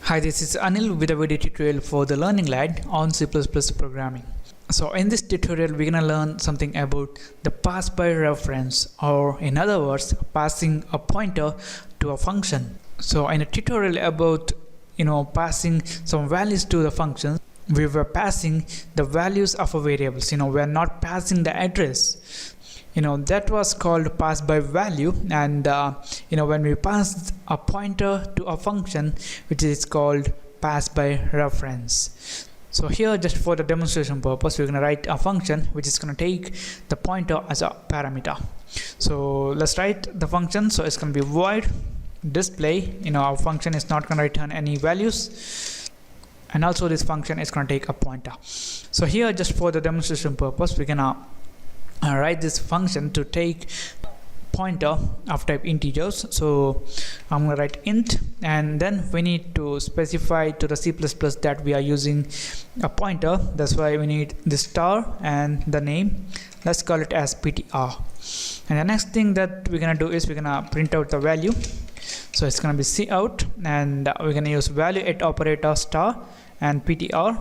Hi, this is Anil with a video tutorial for the Learning Lab on C++ programming. So in this tutorial, we're gonna learn something about the pass by reference, or in other words, passing a pointer to a function. So in a tutorial about passing some values to the function, we were passing the values of a variables. We're not passing the address. That was called pass by value, and when we pass a pointer to a function, which is called pass by reference. So here, just for the demonstration purpose, we're going to write a function which is going to take the pointer as a parameter. So let's write the function. So it's going to be void display. Our function is not going to return any values, and also this function is going to take a pointer. So here, just for the demonstration purpose, we're going to write this function to take pointer of type integers. So I'm going to write int, and then we need to specify to the C++ that we are using a pointer. That's why we need the star and the name. Let's call it as ptr. And the next thing that we're going to do is we're going to print out the value. So it's going to be cout, and we're going to use value at operator star and ptr,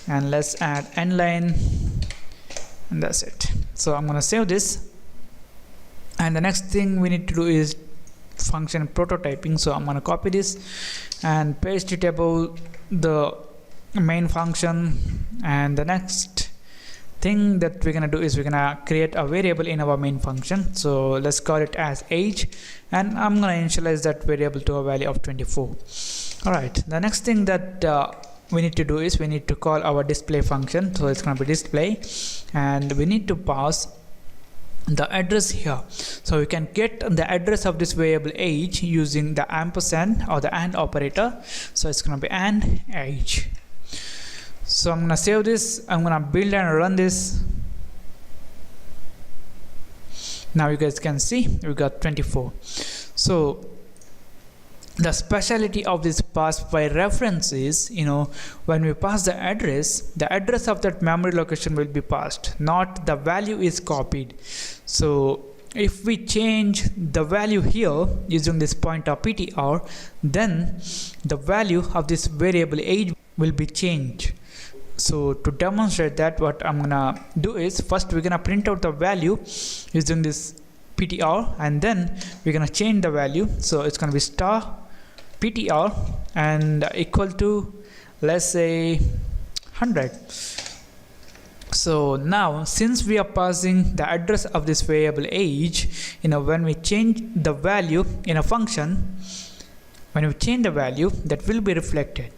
and let's add end line, and that's it. So I'm going to save this, and the next thing we need to do is function prototyping. So I'm going to copy this and paste it above the main function, and the next thing that we're going to do is we're going to create a variable in our main function. So let's call it as age, and I'm going to initialize that variable to a value of 24. Alright, the next thing that we need to do is we need to call our display function. So it's going to be display, and we need to pass the address here. So we can get the address of this variable age using the ampersand or the AND operator. So it's going to be AND age. So I'm going to save this, I'm going to build and run this. Now you guys can see we got 24. So the speciality of this pass by reference is, when we pass the address of that memory location will be passed, not the value is copied. So if we change the value here using this pointer ptr, then the value of this variable age will be changed. So to demonstrate that, what I'm gonna do is first we're gonna print out the value using this ptr, and then we're gonna change the value. So it's gonna be star ptr and equal to, let's say, 100. So now, since we are passing the address of this variable age, when we change the value in a function, when we change the value, that will be reflected,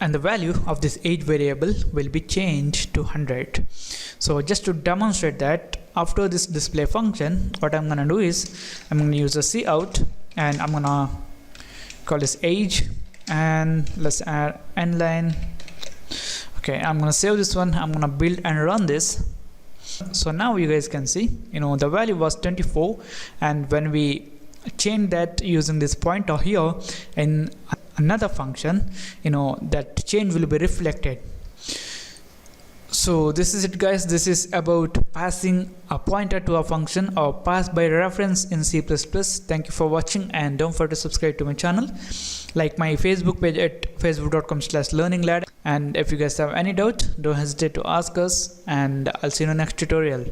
and the value of this age variable will be changed to 100. So just to demonstrate that, after this display function, what I'm gonna do is I'm gonna use a cout, and I'm gonna call this age, and let's add end line. Okay, I'm gonna save this one, I'm gonna build and run this. So now you guys can see, the value was 24, and when we change that using this pointer here in another function, that change will be reflected. So this is it, guys. This is about passing a pointer to a function, or pass by reference in C++. Thank you for watching, and don't forget to subscribe to my channel, like my Facebook page at facebook.com/learninglad. And if you guys have any doubt, don't hesitate to ask us, and I'll see you in the next tutorial.